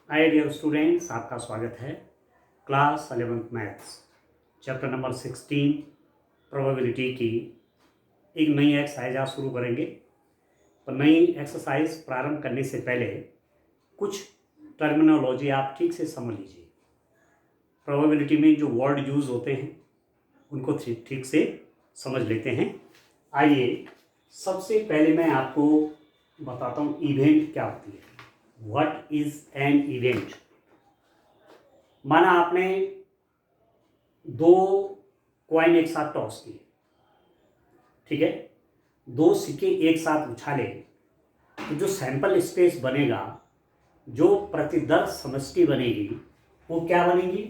Hi dear students, आपका स्वागत है। Class 11th maths chapter number 16 probability की एक नई एक्सरसाइज आज शुरू करेंगे। तो नई एक्सरसाइज प्रारंभ करने से पहले कुछ टर्मिनोलॉजी आप ठीक से समझ लीजिए। प्रोबेबिलिटी में जो वर्ड यूज़ होते हैं उनको ठीक से समझ लेते हैं। आइए सबसे पहले मैं आपको बताता हूँ इवेंट क्या होती है। What is an event? माना आपने दो कॉइन एक साथ टॉस किए, ठीक है, दो सिक्के एक साथ उछाले, तो जो सैंपल स्पेस बनेगा, जो प्रतिदर्श समष्टि बनेगी, वो क्या बनेगी?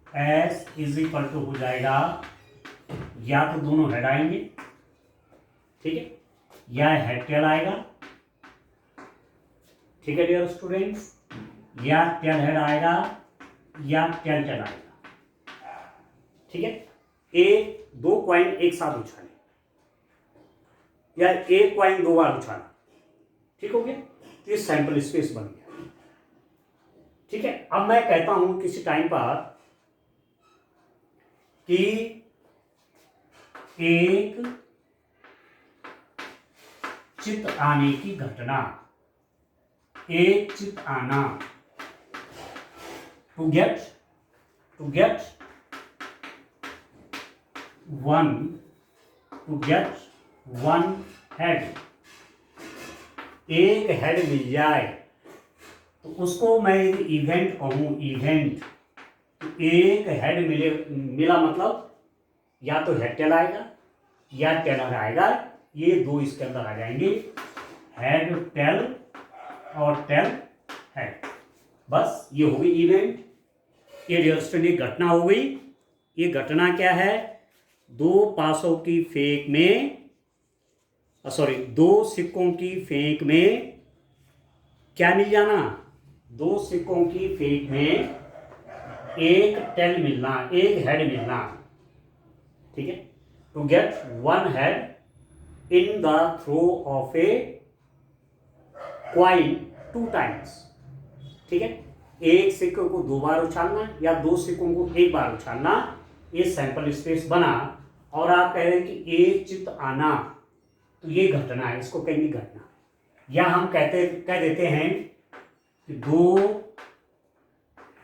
एस इज इक्वल टू हो जाएगा, या तो दोनों हेड आएंगे, ठीक है, या हेड टेल आएगा, ठीक है डियर स्टूडेंट्स, या टेल हेड आएगा या टेल टेल आएगा, ठीक है। एक दो कॉइन एक साथ उछाले या एक कॉइन दो बार उछाला, ठीक हो गया, तो ये सैंपल स्पेस बन गया, ठीक है। अब मैं कहता हूं किसी टाइम पर कि एक चित आने की घटना, एक चित आना, टू गेट वन हेड, एक हेड मिल जाए तो उसको मैं इवेंट कहूं। इवेंट तो एक हेड मिला मतलब या तो हेड टेल आएगा या टेलर आएगा, ये दो इसके अंदर आ जाएंगे, हेड टेल और टेल हेड, बस ये हो गई इवेंट। ये डियर स्टूडेंट घटना हो गई। ये घटना क्या है? दो पासों की फेंक में, दो सिक्कों की फेंक में क्या मिल जाना? दो सिक्कों की फेंक में एक टेल मिलना, एक हेड मिलना, ठीक है। To get one head in the throw of a coin two times, ठीक है। एक सिक्के को दो बार उछालना या दो सिक्कों को एक बार उछालना, ये सैंपल स्पेस बना। और आप कह रहे हैं कि एक चित आना, तो ये घटना है, इसको कहेंगे घटना। या हम कह देते हैं कि दो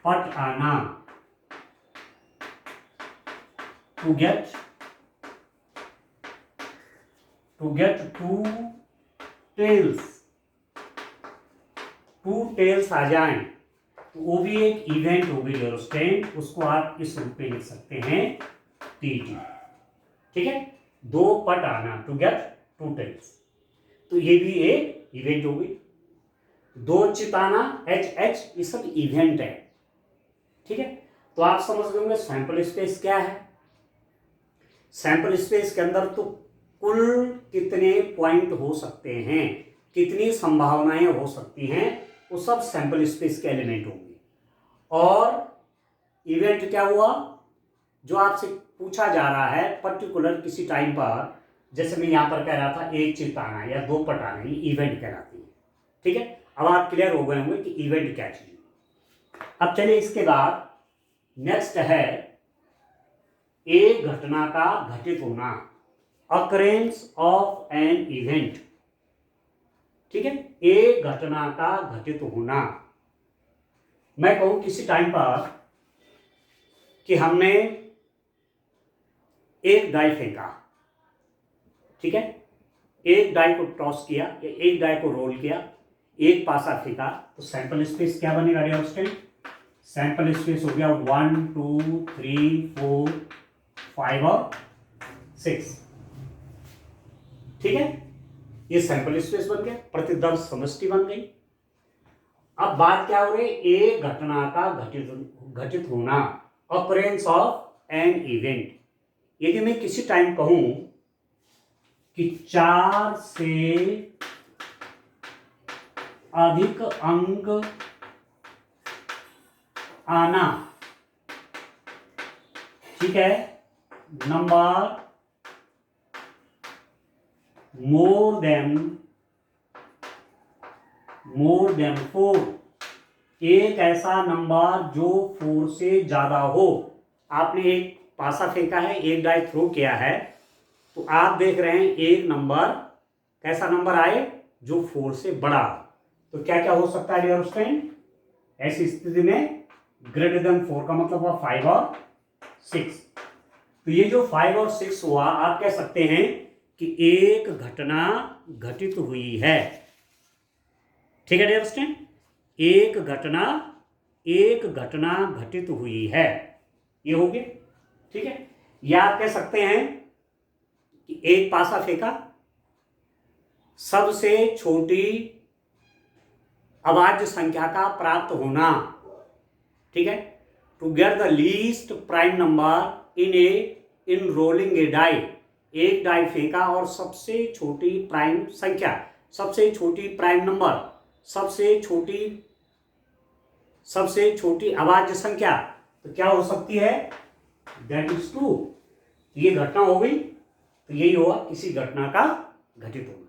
पट आना, टू गेट टू टेल्स आ जाएं, तो वो भी एक इवेंट होगी डियर स्टूडेंट। उसको आप इस रूप में लिख सकते हैं टीटी, ठीक है। दो पट आना, टू गेट टू टेल्स, तो ये भी एक इवेंट होगी। दो चिताना, एच ये सब इवेंट है, ठीक है। तो आप समझ गए होंगे सैंपल स्पेस क्या है। सैंपल स्पेस के अंदर तो कुल कितने पॉइंट हो सकते हैं, कितनी संभावनाएं हो सकती हैं, वो सब सैंपल स्पेस के एलिमेंट होंगे। और इवेंट क्या हुआ? जो आपसे पूछा जा रहा है पर्टिकुलर किसी टाइम पर, जैसे मैं यहां पर कह रहा था एक चित आना या दो पट आना, ये इवेंट कहलाती है, ठीक है। अब आप क्लियर हो गए होंगे कि इवेंट क्या चीज। अब चलिए इसके बाद नेक्स्ट है एक घटना का घटित होना, अकरेंस ऑफ एन इवेंट, ठीक है। एक घटना का घटित होना, मैं कहूं किसी टाइम पर कि हमने एक डाई फेंका, ठीक है, एक डाई को टॉस किया या एक डाई को रोल किया, एक पासा फेंका, तो सैंपल स्पेस क्या बनेगा डियर स्टूडेंट? सैंपल स्पेस हो गया 1 2 3 4 5 और 6, ठीक है। ये सैंपल स्पेस बन गया, प्रतिदर्श समष्टि बन गई। अब बात क्या हो रही है? एक घटना का घटित होना, ऑकरेंस ऑफ एन इवेंट। यदि मैं किसी टाइम कहूं कि 4 से अधिक अंक आना, ठीक है, नंबर मोर देन 4, एक ऐसा नंबर जो 4 से ज्यादा हो। आपने एक पासा फेंका है, एक डाई थ्रो किया है, तो आप देख रहे हैं एक नंबर, कैसा नंबर आए जो 4 से बड़ा। तो क्या क्या हो सकता है डियर स्टूडेंट, ऐसी स्थिति में ग्रेटर देन 4 का मतलब हुआ 5 और 6। तो ये जो 5 और 6 हुआ, आप कह सकते हैं कि एक घटना घटित हुई है। ठीक है डियर स्टूडेंट, एक घटना घटित हुई है, ये हो गया। ठीक है, या आप कह सकते हैं कि एक पासा फेंका, सबसे छोटी अभाज्य संख्या का प्राप्त होना। ठीक है, to get the least prime number in rolling a die. एक डाई फेंका और सबसे छोटी प्राइम संख्या, सबसे छोटी प्राइम नंबर, सबसे छोटी अभाज्य संख्या, तो क्या हो सकती है, दैट इज 2। ये घटना हो गई, तो यही हुआ, किसी घटना का घटित होना।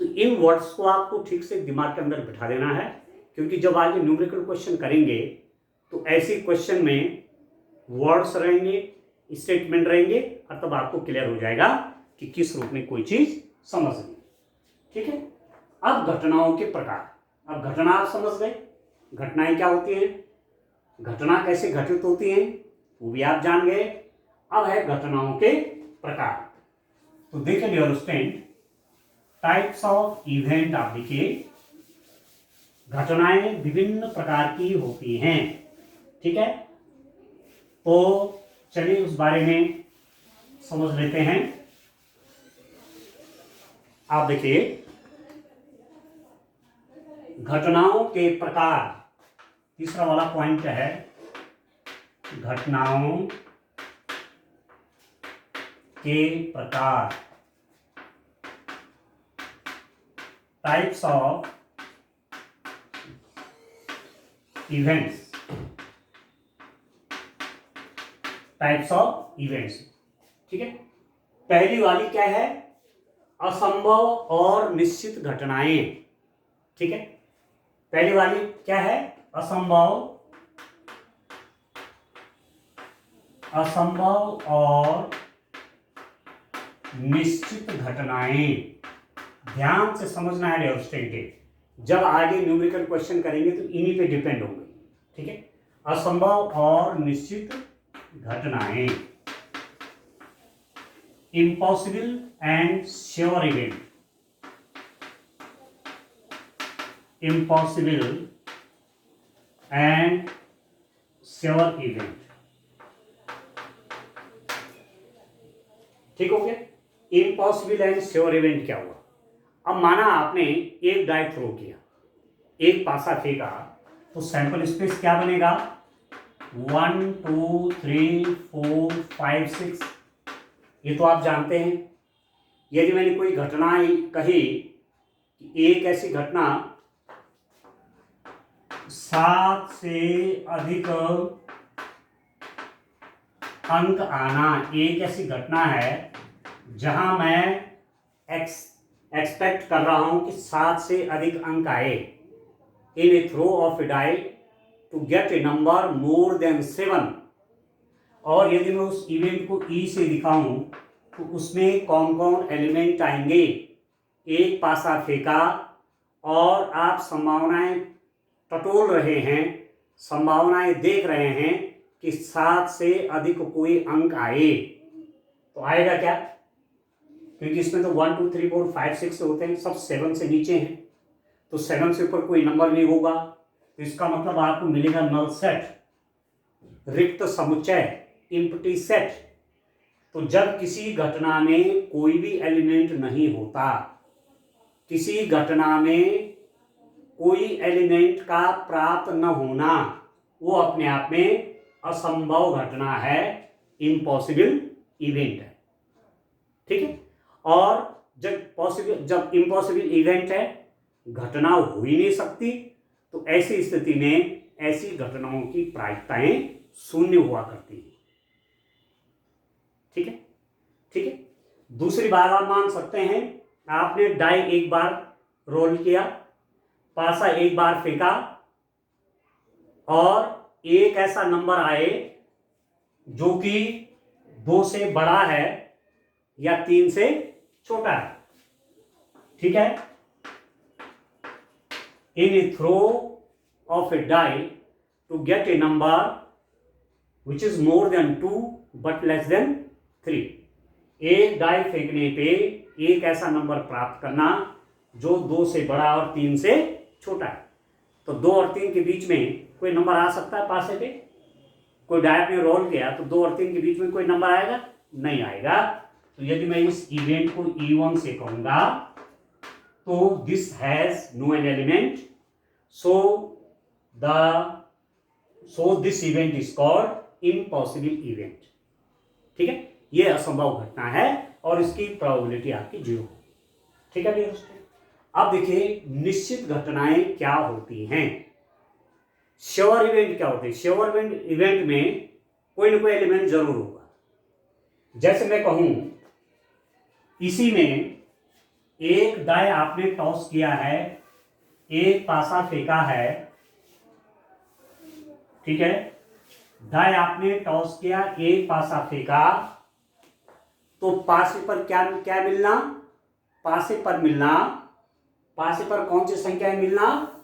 तो इन वर्ड्स को आपको ठीक से दिमाग के अंदर बिठा देना है, क्योंकि जब आगे न्यूमेरिकल क्वेश्चन करेंगे तो ऐसे क्वेश्चन में वर्ड्स रहेंगे, स्टेटमेंट रहेंगे, और तब आपको क्लियर हो जाएगा कि किस रूप में कोई चीज समझनी। ठीक है, अब घटनाओं के प्रकार। अब घटना आप समझ गए, घटनाएं क्या होती हैं, घटना कैसे घटित होती हैं वो भी आप जान गए। अब है घटनाओं के प्रकार। तो देखिए dear student, types of event आप देखिए, घटनाएं विभिन्न प्रकार की होती हैं। ठीक है, तो चलिए उस बारे में समझ लेते हैं। आप देखिए, घटनाओं के प्रकार, तीसरा वाला पॉइंट है घटनाओं के प्रकार, types of events, types of events. ठीक है, पहली वाली क्या है, असंभव और निश्चित घटनाएं। ठीक है, पहली वाली क्या है, असंभव और निश्चित घटनाएं। ध्यान से समझना है डियर स्टूडेंट, जब आगे न्यूमेरिकल क्वेश्चन करेंगे तो इन्हीं पे डिपेंड होंगे। ठीक है, असंभव और निश्चित घटनाएं, impossible and sure event, impossible and sure event. ठीक हो गया, इम्पॉसिबल एंड श्योर इवेंट क्या हुआ। अब माना आपने एक डाई थ्रो किया, एक पासा फेंका, तो सैंपल स्पेस क्या बनेगा, 1 2 3 4 5 6। ये तो आप जानते हैं। यदि मैंने कोई घटना कही कि एक ऐसी घटना 7 से अधिक अंक आना, एक ऐसी घटना है जहां मैं एक्सपेक्ट कर रहा हूं कि 7 से अधिक अंक आए in a throw of a die to get a number more than 7। और यदि मैं उस इवेंट को ई से दिखाऊं तो उसमें कौन कौन एलिमेंट आएंगे। एक पासा फेंका और आप संभावनाएं टटोल रहे हैं, संभावनाएं देख रहे हैं कि 7 से अधिक कोई अंक आए, तो आएगा क्या, क्योंकि इसमें तो 1 2 3 4 5 6 होते हैं, सब 7 से नीचे हैं, तो 7 से ऊपर कोई नंबर नहीं होगा। तो इसका मतलब आपको मिलेगा नल सेट, रिक्त समुच्चय, इम्प्टी सेट। तो जब किसी घटना में कोई भी एलिमेंट नहीं होता, किसी घटना में कोई एलिमेंट का प्राप्त न होना, वो अपने आप में असंभव घटना है, इम्पॉसिबल इवेंट है। ठीक है, और जब इम्पॉसिबल इवेंट है, घटना हो ही नहीं सकती, तो ऐसी स्थिति में ऐसी घटनाओं की प्रायिकताएं शून्य हुआ करती है। ठीक है, ठीक है। दूसरी बात आप मान सकते हैं, आपने डाई एक बार रोल किया, पासा एक बार फेंका, और एक ऐसा नंबर आए जो कि 2 से बड़ा है या 3 से छोटा है, ठीक है। In a throw of a die to get a number which is more than 2 but less than 3। एक डाई फेंकने पे एक ऐसा नंबर प्राप्त करना जो 2 से बड़ा और 3 से छोटा है। तो 2 और 3 के बीच में कोई नंबर आ सकता है पासे पे? कोई डाई आपने रोल किया तो 2 और 3 के बीच में कोई नंबर आएगा? नहीं आएगा। तो यदि मैं इस इवेंट को E1 से कहूंगा तो this has no an element, so this event is called impossible event, ठीक है। ये असंभव घटना है और इसकी प्रोबेबिलिटी आपकी 0, ठीक है डियर स्टूडेंट। अब देखिए निश्चित घटनाएं क्या होती हैं। श्योर इवेंट क्या होते हैं? श्योर इवेंट में कोई ना कोई एलिमेंट जरूर होगा। जैसे मैं कहूं इसी में एक डाई आपने टॉस किया है, एक पासा फेंका है, ठीक है। डाई आपने टॉस किया, एक पासा फेंका, तो पासे पर क्या क्या मिलना? पासे पर मिलना, पासे पर कौन सी संख्या मिलना?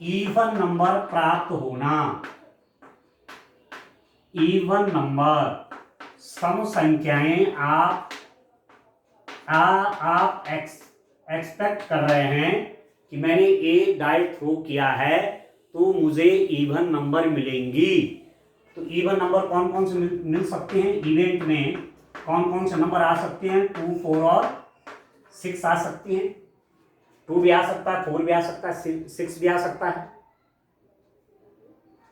इवन नंबर प्राप्त होना। इवन नंबर, सम संख्याएं आप एक्सपेक्ट कर रहे हैं कि मैंने एक डाई थ्रो किया है तो मुझे इवन नंबर मिलेंगी। तो इवन नंबर कौन कौन से मिल सकते हैं? इवेंट में कौन कौन से नंबर आ सकते हैं? 2, 4 और 6 आ सकती हैं। 2 भी आ सकता है, 4 भी आ सकता है, 6 भी आ सकता है,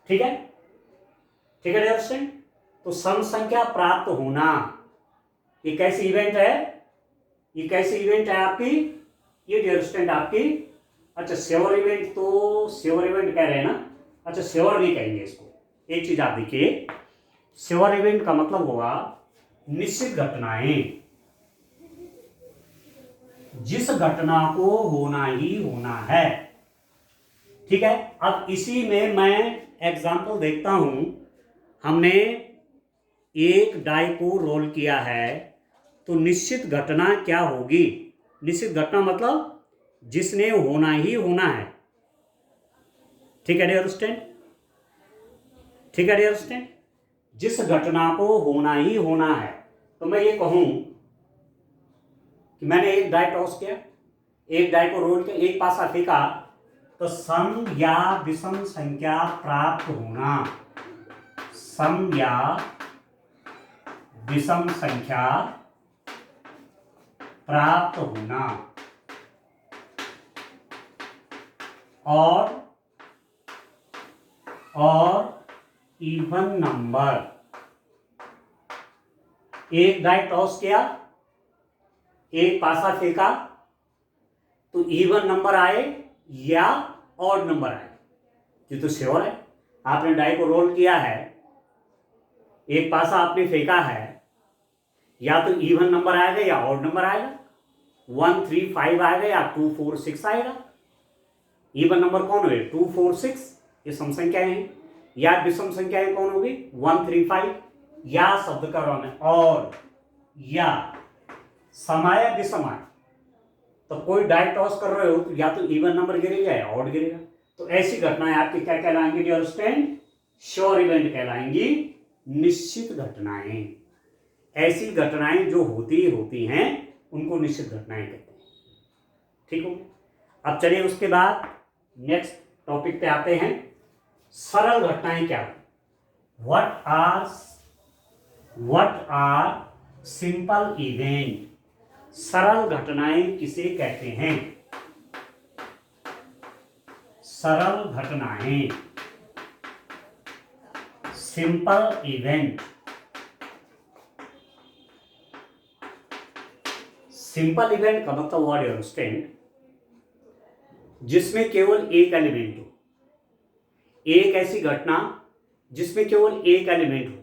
ठीक है, ठीक है डियर स्टूडेंट। तो सम संख्या प्राप्त होना ये कैसी इवेंट है? ये कैसी इवेंट है आपकी? ये डियर स्टूडेंट आपकी, अच्छा श्योर इवेंट, तो श्योर इवेंट कह रहे हैं ना, अच्छा श्योर नहीं कहेंगे इसको। एक चीज आप देखिए, श्योर इवेंट का मतलब होगा निश्चित घटनाएं, जिस घटना को होना ही होना है, ठीक है। अब इसी में मैं एग्जांपल देखता हूं। हमने एक डाई को रोल किया है तो निश्चित घटना क्या होगी? निश्चित घटना मतलब जिसने होना ही होना है, ठीक है डियर स्टूडेंट, ठीक है डियर स्टूडेंट। जिस घटना को होना ही होना है, तो मैं ये कहूं कि मैंने एक डाई टॉस किया, एक डाई को रोल किया, एक पासा फेंका, तो सम या विषम संख्या प्राप्त होना, सम या विषम संख्या प्राप्त होना, और इवन नंबर। एक डाई टॉस किया, एक पासा फेंका, तो इवन नंबर आए या ऑड नंबर आए, ये तो श्योर है। आपने डाई को रोल किया है, एक पासा आपने फेंका है, या तो इवन नंबर आएगा या ऑड नंबर आएगा। 1, 3, 5 आएगा या 2, 4, 6 आएगा। इवन नंबर कौन हुए? 2, 4, 6, ये सम संख्याएं हैं। या विषम संख्याएं कौन होगी? 1, 3, 5। या शब्द का रॉन है और या समाय विषमाय। तो कोई डाई टॉस कर रहे हो तो या तो इवन नंबर गिरेगा या ऑड गिरेगा। तो ऐसी घटनाएं आपकी क्या कहलाएंगी डियर स्टूडेंट? श्योर इवेंट कहलाएंगी, निश्चित घटनाएं। ऐसी घटनाएं जो होती हैं उनको निश्चित घटनाएं कहते हैं, ठीक हो। अब चलिए उसके बाद नेक्स्ट टॉपिक पे आते हैं। सरल घटनाएं क्या है? What are simple event? सरल घटनाएं किसे कहते हैं? सरल घटनाएं, सिंपल इवेंट। सिंपल इवेंट का मतलब व्हाट यू अंडरस्टैंड, जिसमें केवल एक एलिमेंट हो, एक ऐसी घटना जिसमें केवल एक एलिमेंट हो,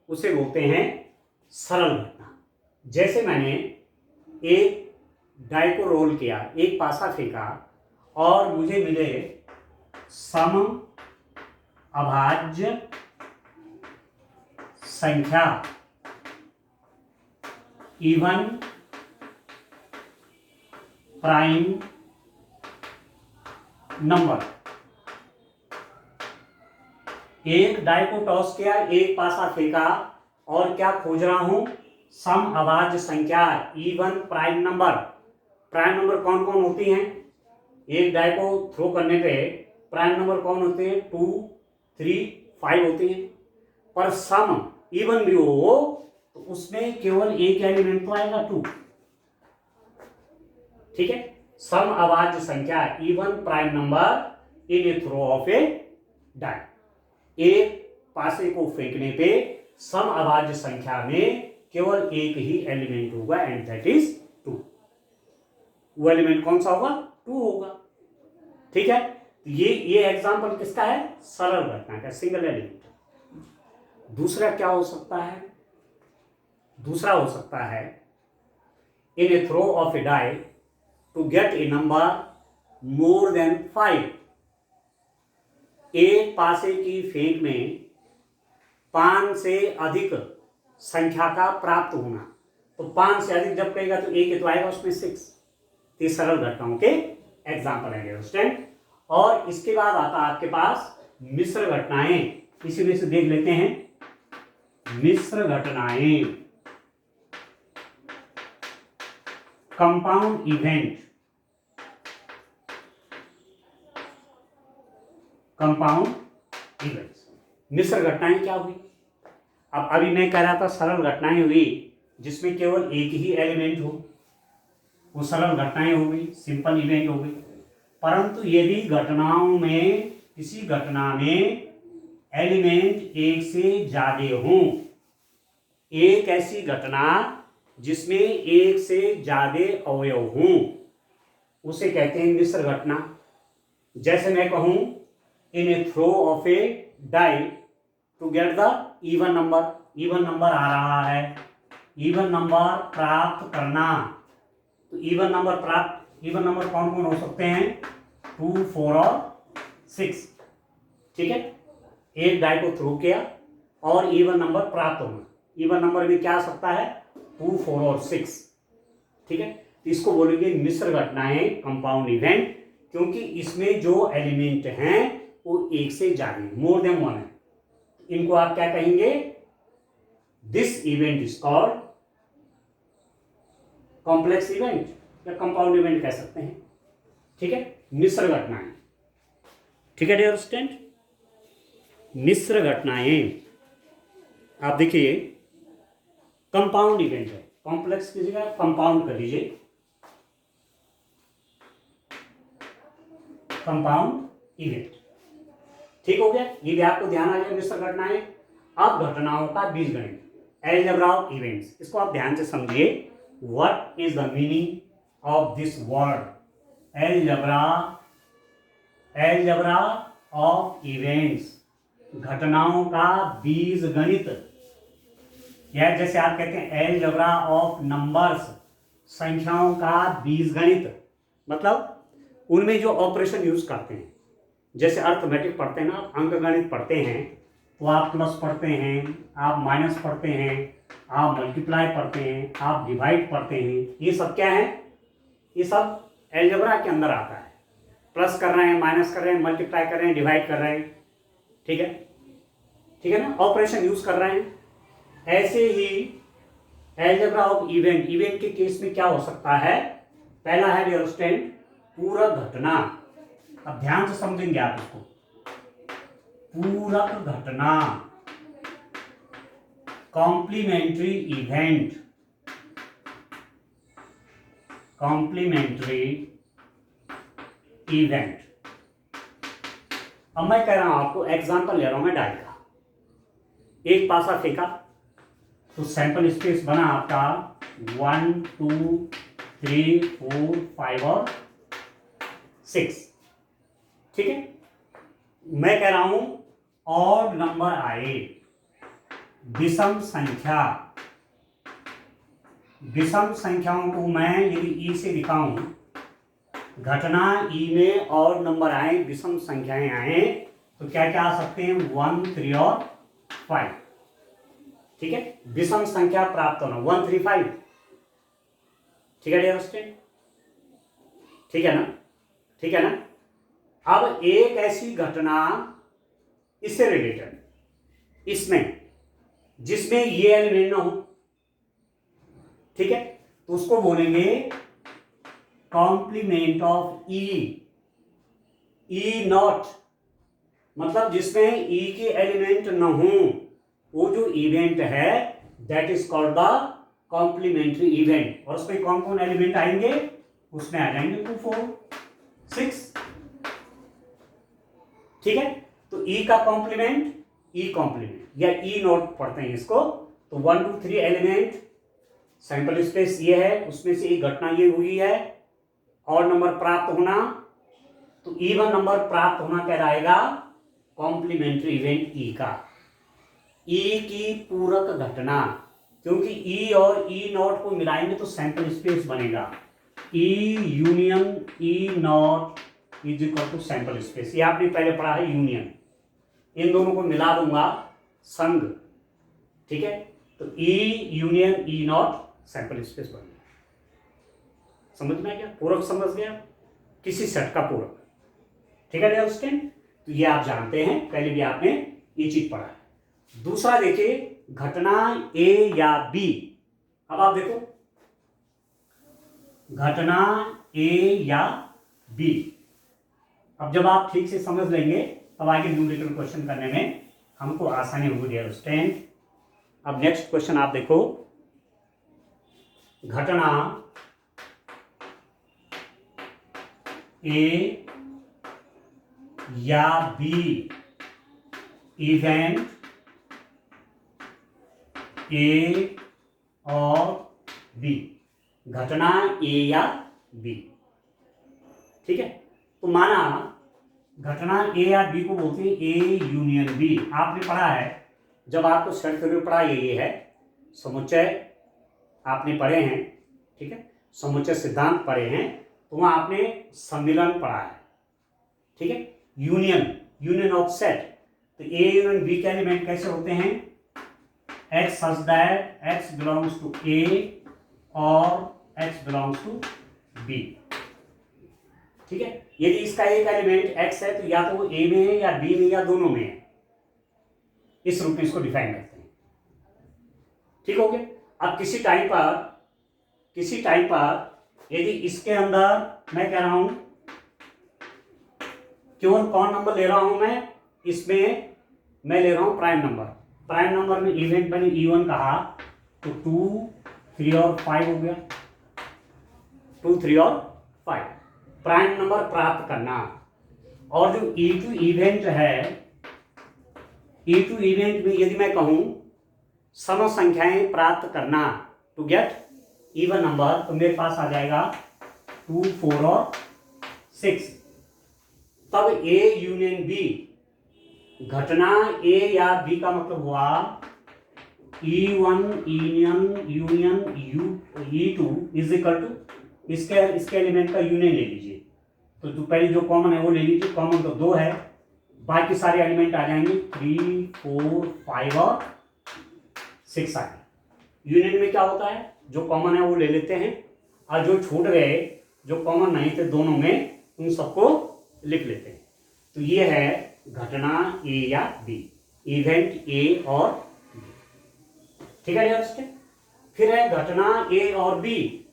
उसे बोलते हैं सरल घटना। जैसे मैंने एक डाई को रोल किया, एक पासा फेंका और मुझे मिले सम अभाज्य संख्या इवन प्राइम नंबर। एक डाई को टॉस किया, एक पासा फेंका और क्या खोज रहा हूं? सम अभाज्य संख्या even prime number. Prime number कौन कौन होती हैं? एक डाई को थ्रो करने पे प्राइम नंबर कौन होते हैं? 2, 3, 5 होते हैं। पर सम इवन भी हो तो उसमें केवल एक एलिमेंट तो आएगा 2। ठीक है, सम अभाज्य संख्या even prime number in a throw of a die. एक पासे को फेंकने पे सम अभाज्य संख्या में केवल एक ही एलिमेंट होगा एंड दैट इज 2। वो एलिमेंट कौन सा होगा? 2 होगा। ठीक है, ये एग्जांपल किसका है? सरल घटना का, सिंगल एलिमेंट। दूसरा क्या हो सकता है? दूसरा हो सकता है in a throw of a die to get a number more than 5। एक पासे की फेंक में 5 से अधिक संख्या का प्राप्त होना। तो 5 से अधिक जब कहेगा तो एक तो आएगा उसमें 6। ये सरल घटनाओं के एग्जाम्पल है स्टूडेंट। और इसके बाद आता है आपके पास मिश्र घटनाएं। इसी में से देख लेते हैं मिश्र घटनाएं, कंपाउंड इवेंट। कंपाउंड इवेंट्स, मिश्र घटनाएं क्या हुई? अब अभी मैं कह रहा था सरल घटनाएं हुई जिसमें केवल एक ही एलिमेंट हो, वो सरल घटनाएं हो गई, सिंपल इवेंट हो गई। परंतु यदि घटनाओं में किसी घटना में एलिमेंट एक से ज्यादा हों, एक ऐसी घटना जिसमें एक से ज्यादा अवयव हों, उसे कहते हैं मिश्र घटना। जैसे मैं कहूं in a throw of a die to get the even number. Even number आ रहा है, इवन नंबर प्राप्त करना। तो इवन नंबर कौन कौन हो सकते हैं? 2, 4 और 6। ठीक है, एक डाई को थ्रो किया और इवन नंबर प्राप्त होना। इवन नंबर भी क्या आ सकता है? 2, 4 और 6। ठीक है, इसको बोलेंगे मिश्र घटनाएं, कंपाउंड इवेंट, क्योंकि इसमें जो एलिमेंट हैं वो एक से ज्यादा, मोर देन 1 है। इनको आप क्या कहेंगे? This event is called complex event या कंपाउंड इवेंट कह सकते हैं। ठीक है, मिश्र घटनाएं। ठीक है डियर स्टूडेंट, मिश्र घटनाएं आप देखिए कंपाउंड इवेंट है। कॉम्प्लेक्स की जगह कंपाउंड कर लीजिए, कंपाउंड इवेंट। ठीक हो गया, ये भी आपको ध्यान आ गया मिश्र घटनाएं। अब घटनाओं का बीजगणित, अलजेब्रा ऑफ इवेंट्स, इसको आप ध्यान से समझिए। What is the meaning of this word algebra of events? घटनाओं का बीजगणित, या जैसे आप कहते हैं अलजेब्रा ऑफ नंबर्स, संख्याओं का बीजगणित। मतलब उनमें जो ऑपरेशन यूज करते हैं, जैसे अर्थमेटिक पढ़ते हैं ना, अंकगणित पढ़ते हैं, तो आप प्लस पढ़ते हैं, आप माइनस पढ़ते हैं, आप मल्टीप्लाई पढ़ते हैं, आप डिवाइड पढ़ते हैं। ये सब क्या है? ये सब अलजेब्रा के अंदर आता है। प्लस कर रहे हैं, माइनस कर रहे हैं, मल्टीप्लाई कर रहे हैं, डिवाइड कर रहे हैं। ठीक है ना, ऑपरेशन यूज कर रहे हैं। ऐसे ही अलजेब्रा ऑफ इवेंट के केस में क्या हो सकता है? पहला है डियर स्टूडेंट पूरक घटना। अब ध्यान से समझेंगे आप इसको। पूरक घटना, कॉम्प्लीमेंट्री इवेंट, कॉम्प्लीमेंट्री इवेंट। अब मैं कह रहा हूं आपको, एग्जांपल ले रहा हूं मैं डाई का। एक पासा फेंका तो सैंपल स्पेस बना आपका 1, 2, 3, 4, 5 और 6। ठीक है, मैं कह रहा हूं ऑड नंबर आए, विषम संख्या। विषम संख्याओं को मैं यदि ई से दिखाऊं, घटना ई में ऑड नंबर आए, विषम संख्याएं आए, तो क्या क्या आ सकते हैं 1, 3 और 5। ठीक है, विषम संख्या प्राप्त होना 1, 3, 5। ठीक है डियर स्टूडेंट, ठीक है ना, ठीक है ना। अब एक ऐसी घटना इससे रिलेटेड इसमें जिसमें ये एलिमेंट ना हो, ठीक है, तो उसको बोलेंगे कॉम्प्लीमेंट ऑफ ई नॉट, मतलब जिसमें ई के एलिमेंट न हो, वो जो इवेंट है that is called the complementary event. और उसमें कौन कौन एलिमेंट आएंगे, उसमें आ जाएंगे 2, 4, 6। ठीक है, तो ई का कॉम्प्लीमेंट, ई कॉम्प्लीमेंट या ई नोट पढ़ते हैं इसको। तो 1, 2, 3 एलिमेंट, सैंपल स्पेस ये है, उसमें से एक घटना ये हुई है, और नंबर प्राप्त होना, तो इवन नंबर प्राप्त होना कहलाएगा कॉम्प्लीमेंट्री इवेंट ई का। ई की पूरक घटना, क्योंकि ई और ई नॉट को मिलाएंगे तो सैंपल स्पेस बनेगा। E union E not is equal to sample space, ये आपने पहले पढ़ा है यूनियन। इन दोनों को मिला दूंगा संघ, ठीक है, तो ई union E not sample space बन गया। समझ में आ गया, पूरक समझ गया, किसी सेट का पूरक। ठीक है डियर स्टूडेंट, तो ये आप जानते हैं, पहले भी आपने ये चीज पढ़ा है। दूसरा देखिए, घटना ए या बी। अब आप देखो, घटना ए या बी, अब जब आप ठीक से समझ लेंगे तब आगे न्यूमेरिकल क्वेश्चन करने में हमको आसानी होगी डियर स्टूडेंट। अब नेक्स्ट क्वेश्चन आप देखो, घटना ए या बी, इवेंट ए और बी, घटना ए या बी। ठीक है, तो माना घटना ए या बी को बोलते हैं ए यूनियन बी। आपने पढ़ा है, जब आपको सेट थ्योरी पढ़ा ये है समुच्चय आपने पढ़े हैं, ठीक है, समुच्चय सिद्धांत पढ़े हैं, तो वहां आपने सम्मिलन पढ़ा है। ठीक है, यूनियन ऑफ सेट, तो ए यूनियन बी के एलिमेंट कैसे होते हैं, x such that x belongs to A और एक्स बिलोंग्स टू बी। ठीक है, यदि इसका एक एलिमेंट एक्स है तो या तो वो ए में है या बी में या दोनों में है, इस रूप में इसको डिफाइन करते हैं। ठीक हो गया। अब किसी टाइम पर यदि इसके अंदर मैं कह रहा हूं, केवल कौन नंबर ले रहा हूं मैं, इसमें मैं ले रहा हूं प्राइम नंबर में इवेंट मैंने E1 कहा, तो 2, 3 और 5 हो गया, 2, 3 और 5 प्राइम नंबर प्राप्त करना। और जो E2 इवेंट है, E2 इवेंट में यदि मैं कहूं सम संख्याएं प्राप्त करना टू गेट इवन नंबर, तो मेरे पास आ जाएगा 2, 4 और 6। तब ए यूनियन बी, घटना ए या बी का मतलब हुआ E1 union E2 is equal to इसके एलिमेंट का यूनियन ले लीजिए। तो पहले जो कॉमन है वो ले लीजिए, कॉमन तो 2 है, बाकी सारे एलिमेंट आ जाएंगे 3, 4, 5 और 6 आएंगे। यूनियन में क्या होता है, जो कॉमन है वो ले लेते हैं, और जो छूट गए, जो कॉमन नहीं थे दोनों में, उन सबको लिख लेते हैं। तो ये है घटना ए या बी, इवेंट ए और बी। ठीक है यार, फिर है घटना ए और बी।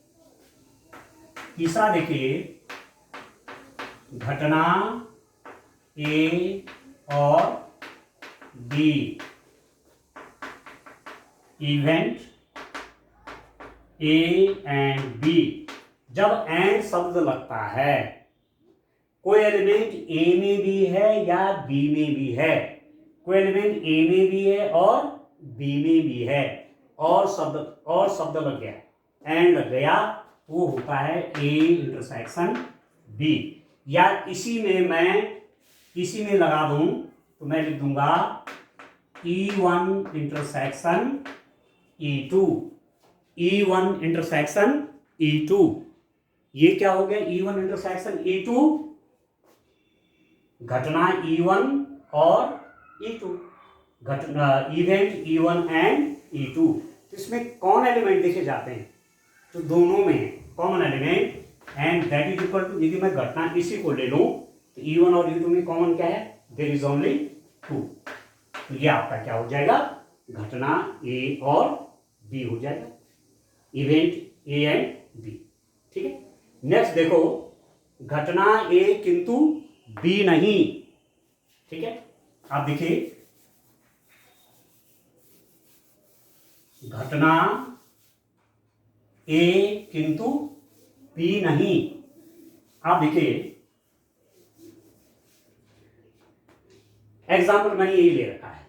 तीसरा देखिए, घटना ए और B, event A and B. जब एंड शब्द लगता है, कोई एलिमेंट ए में भी है या बी में भी है, कोई एलिमेंट ए में भी है और बी में भी है, और शब्द लग गया, एंड लग गया, वो होता है ए इंटरसेक्शन बी। या इसी में लगा दूं तो मैं लिख दूंगा E1 intersection E2, E1 intersection E2। ये क्या हो गया, E1 इंटरसेक्शन E2, घटना E1 और E2, घटना इवेंट E1 एंड E2। तो इसमें कौन एलिमेंट देखे जाते हैं? तो दोनों में है common element, and that is equal to, यदि मैं घटना इसी को ले लूं तो E1 और E2 में कॉमन क्या है? There is only 2। तो ये आपका क्या हो जाएगा? घटना A और B हो जाएगा, इवेंट A एंड B। ठीक है, नेक्स्ट देखो, घटना A किंतु B नहीं। ठीक है, आप देखिए, घटना A किंतु B नहीं। आप देखिए, एग्जाम्पल मैंने यही ले रखा है।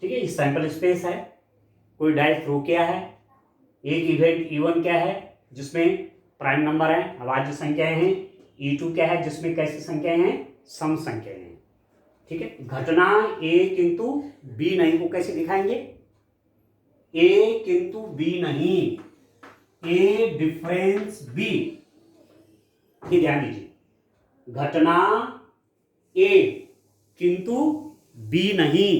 ठीक है, इस सैंपल स्पेस है, कोई डाई थ्रो किया है, एक इवेंट E1 क्या है जिसमें प्राइम नंबर है, अभाज्य संख्याएं हैं, E2 क्या है जिसमें कैसी संख्याएं हैं? सम संख्याएं हैं। ठीक है, घटना A किंतु B नहीं को कैसे दिखाएंगे? A किंतु B नहीं, A डिफरेंस B। ये ध्यान दीजिए, घटना A किंतु B नहीं।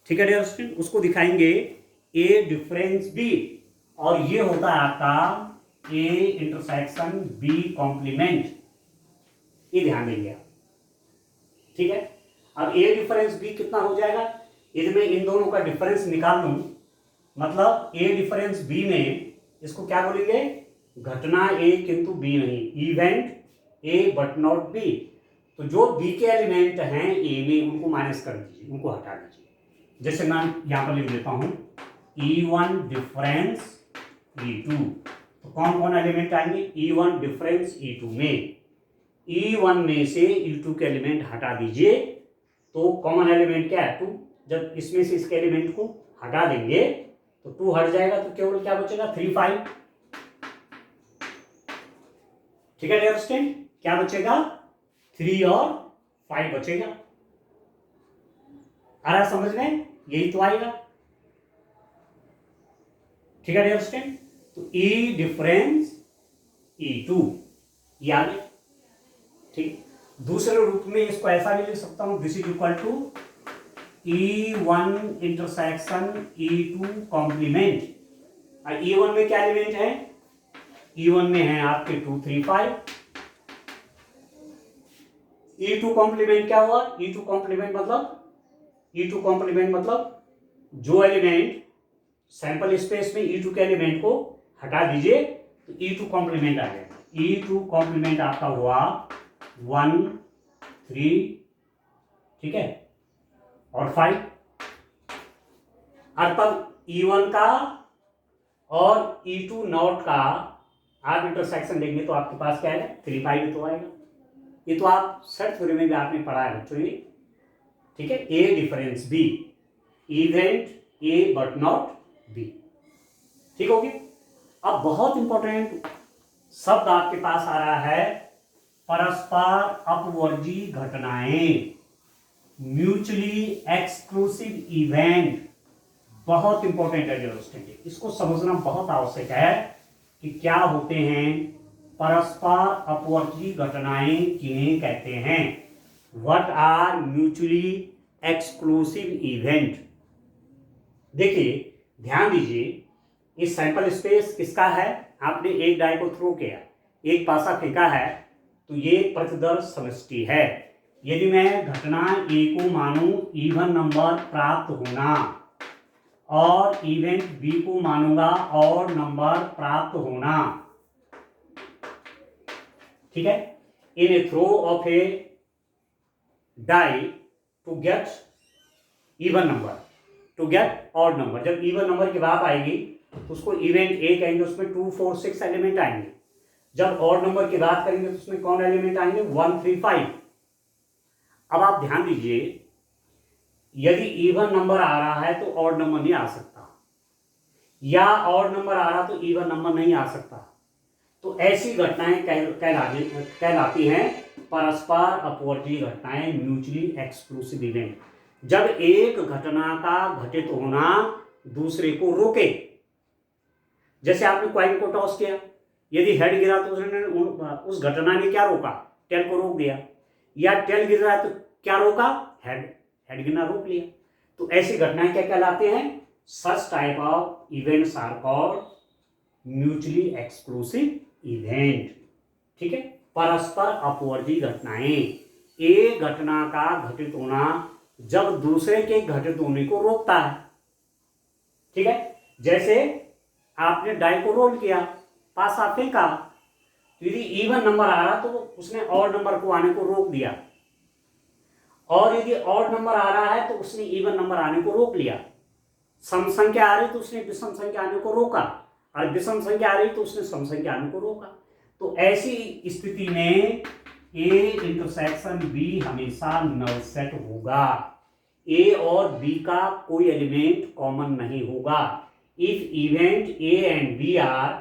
ठीक है डियर स्टूडेंट, उसको दिखाएंगे A डिफरेंस B, और ये होता है आपका A इंटरसेक्शन B कॉम्प्लीमेंट। ये ध्यान देंगे आप। ठीक है, अब A डिफरेंस B कितना हो जाएगा? यदि मैं इन दोनों का डिफरेंस निकाल लूं, मतलब A डिफरेंस B में इसको क्या बोलेंगे? घटना A किंतु B नहीं, event A but not B। तो जो B के एलिमेंट हैं A में, उनको माइनस कर दीजिए, उनको हटा दीजिए। जैसे मैं यहां पर लिख देता हूं E1 डिफरेंस E2। तो कौन कौन एलिमेंट आएंगे? E1 डिफरेंस E2 में, E1 में से E2 के एलिमेंट हटा दीजिए, तो कॉमन एलिमेंट क्या है? 2। जब इसमें से इसके एलिमेंट को हटा देंगे तो 2 हट जाएगा, तो केवल क्या बचेगा? 3 5। ठीक है डियर स्टूडेंट, क्या बचेगा? 3 और 5 बचेगा। आ रहा समझ में? यही तो आएगा। ठीक है डियर स्टूडेंट, तो E डिफरेंस E2 ये आ गया। ठीक, दूसरे रूप में इसको ऐसा भी लिख सकता हूं, this is equal to E1 intersection E2 complement. E1 में क्या एलिमेंट है? E1 में है आपके 2 3 5। E2 कॉम्प्लीमेंट क्या हुआ? E2 कॉम्प्लीमेंट मतलब जो एलिमेंट सैंपल स्पेस में E2 के एलिमेंट को हटा दीजिए तो E2 कॉम्प्लीमेंट आ जाएगा। E2 कॉम्प्लीमेंट आपका हुआ 1 3, ठीक है, और 5। अर्थात E1 का और E2 नॉट का आप इंटरसेक्शन लेंगे तो आपके पास क्या है? 3 5 तो आएगा। ये तो आप सेट थ्योरी में भी आपने पढ़ा है बच्चों ये। ठीक है, A difference B, event A but not B। ठीक हो गया। अब बहुत इंपॉर्टेंट शब्द आपके पास आ रहा है, परस्पर अपवर्जी घटनाएं, म्यूचुअली एक्सक्लूसिव इवेंट। बहुत इंपॉर्टेंट है दोस्तों, इसको समझना बहुत आवश्यक है कि क्या होते हैं परस्पर अपवर्जी घटनाएं, किन्हें कहते हैं? What are mutually exclusive event. देखिए, ध्यान दीजिए, इस सैंपल स्पेस किसका है? आपने एक डाई को थ्रो किया, एक पासा फेंका है, तो ये प्रतिदर्श समष्टि है। यदि मैं घटना A को मानूं इवन नंबर प्राप्त होना, और इवेंट B को मानूंगा और नंबर प्राप्त होना, ठीक है, in a throw of a die to get even number, to get odd number. जब इवन नंबर की बात आएगी तो उसको इवेंट A कहेंगे, उसमें 2 4 6 एलिमेंट आएंगे। जब ऑड नंबर की बात करेंगे तो उसमें कौन एलिमेंट आएंगे? 1 3 5। अब आप ध्यान दीजिए, यदि इवन नंबर आ रहा है तो ऑड नंबर नहीं आ सकता, या ऑड नंबर आ रहा तो इवन नंबर नहीं आ सकता। तो ऐसी घटनाएं कहलाती हैं परस्पर अपवर्ती घटनाएं, म्यूचुअली एक्सक्लूसिव इवेंट। जब एक घटना का घटित होना दूसरे को रोके। जैसे आपने कॉइन को टॉस किया, यदि हेड गिरा तो उसने उस घटना ने क्या रोका? टेल को रोक दिया। या टेल गिर रहा है तो क्या रोका? हेड, हेड गिरना रोक लिया। तो ऐसी घटनाएं क्या कहलाते हैं? Such type of events are called mutually exclusive event. ठीक है, परस्पर अपवर्जी घटनाएं। एक घटना का घटित होना जब दूसरे के घटित होने को रोकता है। ठीक है, जैसे आपने डाई को रोल किया, पासा फेंका, यदि इवन नंबर आ रहा तो उसने ऑड नंबर को आने को रोक दिया, और यदि ऑड नंबर आ रहा है तो उसने इवन नंबर आने को रोक लिया। सम संख्या आ रही तो उसने विषम संख्या आने को रोका, और विषम संख्या आ रही तो उसने सम संख्या आने को रोका। तो ऐसी स्थिति में ए इंटरसेक्शन बी हमेशा नल सेट होगा। ए और बी का कोई एलिमेंट कॉमन नहीं होगा। If event A and B are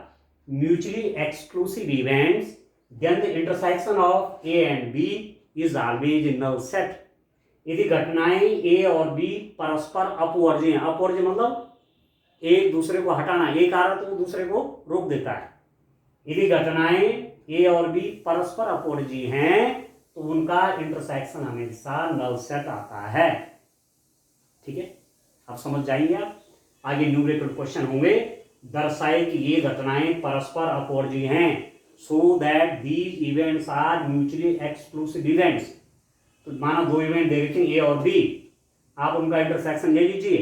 mutually exclusive events, then the intersection of A and B is always null set. यदि घटनाएं ए और बी परस्पर अपवर्ज्य हैं, अपवर्ज्य मतलब एक दूसरे को हटाना, एक आ रहा तो वो दूसरे को रोक देता है। यदि घटनाएं ए और बी परस्पर अपवर्ज्य हैं तो उनका इंटरसेक्शन हमेशा नल सेट आता है। ठीक है, अब समझ जाएंगे आप। आगे न्यूमेरिकल क्वेश्चन होंगे। दर्शाए कि ये घटनाएं परस्पर अपवर्ज्य हैं, so that these events are mutually exclusive events. तो माना दो इवेंट दे रखे ए और बी, आप उनका इंटरसेक्शन ले लीजिए।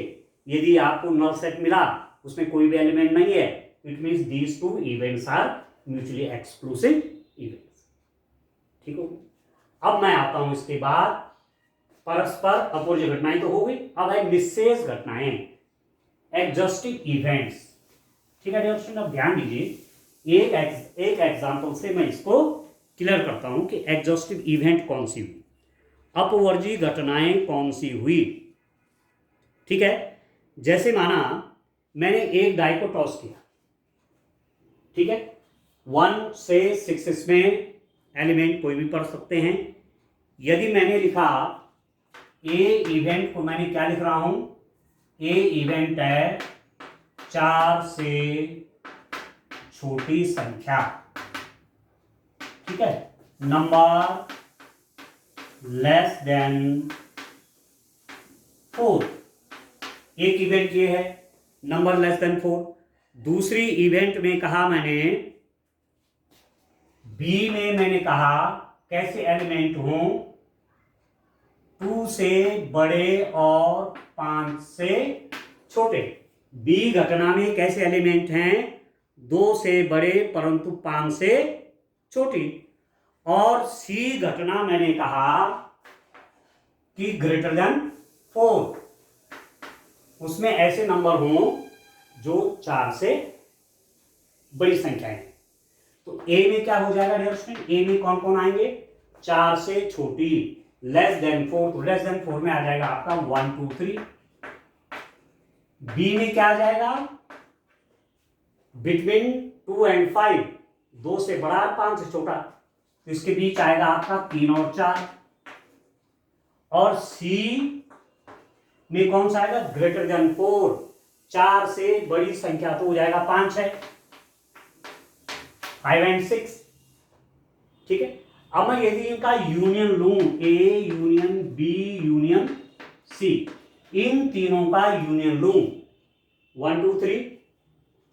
यदि आपको नल सेट मिला, उसमें कोई भी एलिमेंट नहीं है, it means these two events are mutually exclusive events. ठीक हो, अब मैं आता हूं इसके बाद परस्पर अपवर्ज्य घटनाएं तो हो गई, अब है निःशेष घटनाएं, एडजस्टिव इवेंट्स। ठीक है डियर स्टूडेंट, अब ध्यान दीजिए, एक एग्जांपल से मैं इसको क्लियर करता हूं कि एडजस्टिव इवेंट कौन सी हुई, अपवर्जी घटनाएं कौन सी हुई। ठीक है, जैसे माना मैंने एक डाई को टॉस किया। ठीक है, 1 से 6 इसमें एलिमेंट कोई भी पढ़ सकते हैं। यदि मैंने लिखा ए इवेंट को, मैंने क्या लिख रहा हूं, ए इवेंट है 4 से छोटी संख्या। ठीक है, नंबर लेस देन 4। एक इवेंट ये है नंबर लेस देन 4। दूसरी इवेंट में कहा मैंने, बी में मैंने कहा कैसे एलिमेंट हो, 2 से बड़े और 5 से छोटे। बी घटना में कैसे एलिमेंट हैं, 2 से बड़े परंतु 5 से छोटी। और सी घटना मैंने कहा कि ग्रेटर देन 4, उसमें ऐसे नंबर हो जो 4 से बड़ी संख्या है। तो ए में क्या हो जाएगा डियर स्टूडेंट, ए में कौन कौन आएंगे, 4 से छोटी, लेस देन 4, तो लेस देन 4 में आ जाएगा आपका 1 2 3। बी में क्या आ जाएगा, बिटवीन 2 एंड 5, 2 से बड़ा 5 से छोटा, तो इसके बीच आएगा आपका 3 और 4। और सी में कौन सा आएगा, ग्रेटर देन 4, 4 से बड़ी संख्या तो हो जाएगा 5 है, 5 एंड 6। ठीक है, अब मैं यदि इनका यूनियन लूं, A union B union C, इन तीनों का यूनियन लूं, 1 2 3,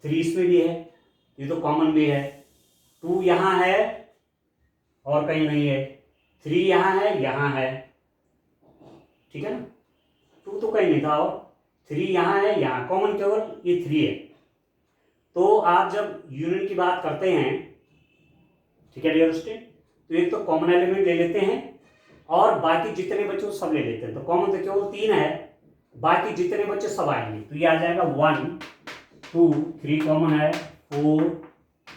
3 इसमें भी है, ये तो कॉमन भी है, 2 यहां है और कहीं नहीं है, 3 यहां है, ठीक है ना, 2 तो कहीं नहीं था, और 3 यहां है, यहां कॉमन केवल ये 3 है। तो आप जब यूनियन की बात करते हैं, ठीक है डियर स्टूडेंट, तो एक तो कॉमन एलिमेंट ले लेते हैं और बाकी जितने बच्चे सब ले लेते हैं। तो कॉमन तो केवल 3 है, बाकी जितने बच्चे सब आएंगे, तो ये आ जाएगा 1 2 3 कॉमन है, 4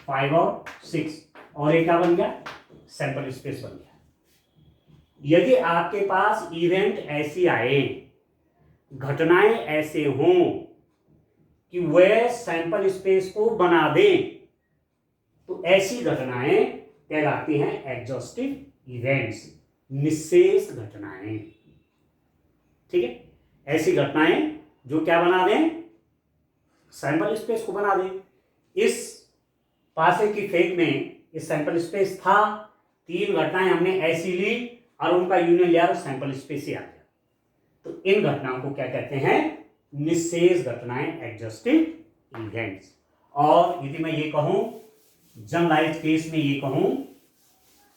5 और 6, और एक क्या बन गया, सैंपल स्पेस बन गया। यदि आपके पास इवेंट ऐसी आए, घटनाएं ऐसे हों कि वह सैंपल स्पेस को बना दें, तो ऐसी घटनाएं कहलाती हैं एडजस्टिव इवेंट्स, निःशेष घटनाएं। ठीक है, ऐसी घटनाएं जो क्या बना दें, सैंपल स्पेस को बना दें। इस पासे की फेक में इस सैंपल स्पेस था, 3 घटनाएं हमने ऐसी ली, और उनका यूनियन लिया और सैंपल स्पेस ही आ गया, तो इन घटनाओं को क्या कहते हैं? निस्सेष घटनाएं, एडजस्टिव इवेंट्स। और यदि मैं ये कहूं जनरलाइज्ड केस में, ये कहूं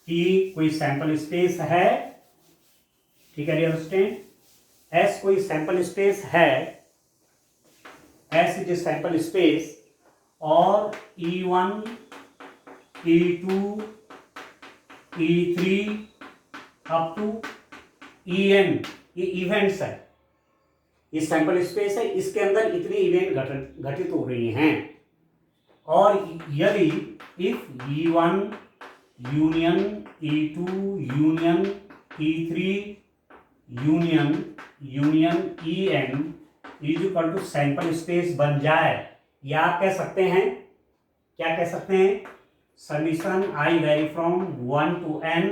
कि कोई सैंपल स्पेस है, ठीक है डियर स्टूडेंट, एस कोई सैंपल स्पेस है, एस इज सैंपल स्पेस, और E1 E2 E3 up to En ये इवेंट्स है, ये सैंपल स्पेस है, इसके अंदर इतनी इवेंट घटित हो रही हैं। और यदि if E1 union E2 union E3 union En is equal to sample space बन जाए, या आप कह सकते हैं, क्या कह सकते हैं? Summation I very from 1 to n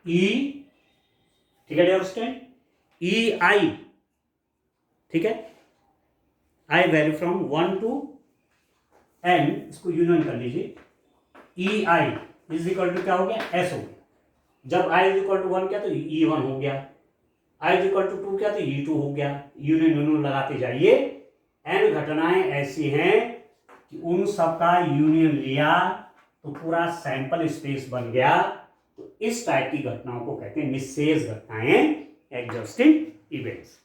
E, ठीक है डियर स्टूडेंट, EI, ठीक है, I very from 1 to n, इसको यूनियन कर लीजिए, EI इज इक्वल टू क्या हो गया? S हो गया। जब I इज इक्वल टू 1 क्या तो E1 हो गया, I इज इक्वल टू 2 क्या तो E2 हो गया। यूनियन लगाते जाइए, n घटनाएं ऐसी हैं कि उन सबका यूनियन लिया तो पूरा सैंपल स्पेस बन गया। तो इस टाइप की घटनाओं को कहते हैं निस्सेष घटनाएं, एडजस्टिव इवेंट्स।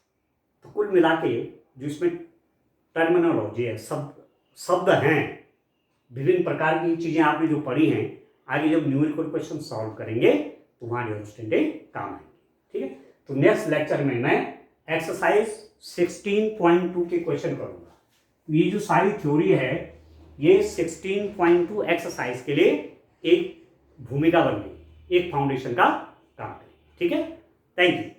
तो कुल मिला के जो इसमें टर्मिनोलॉजी है, शब्द हैं, विभिन्न प्रकार की चीजें आपने जो पढ़ी हैं, आगे जब न्यूमेरिकल क्वेश्चन सॉल्व करेंगे तो वहां अंडरस्टैंडिंग काम आएंगे, ठीक है। तो नेक्स्ट लेक्चर में मैं एक्सरसाइज 16.2 के क्वेश्चन करूंगा। ये जो सारी थ्योरी है, ये 16.2 एक्सरसाइज के लिए एक भूमिका बन गई, एक फाउंडेशन का काम है, ठीक है। Thank you.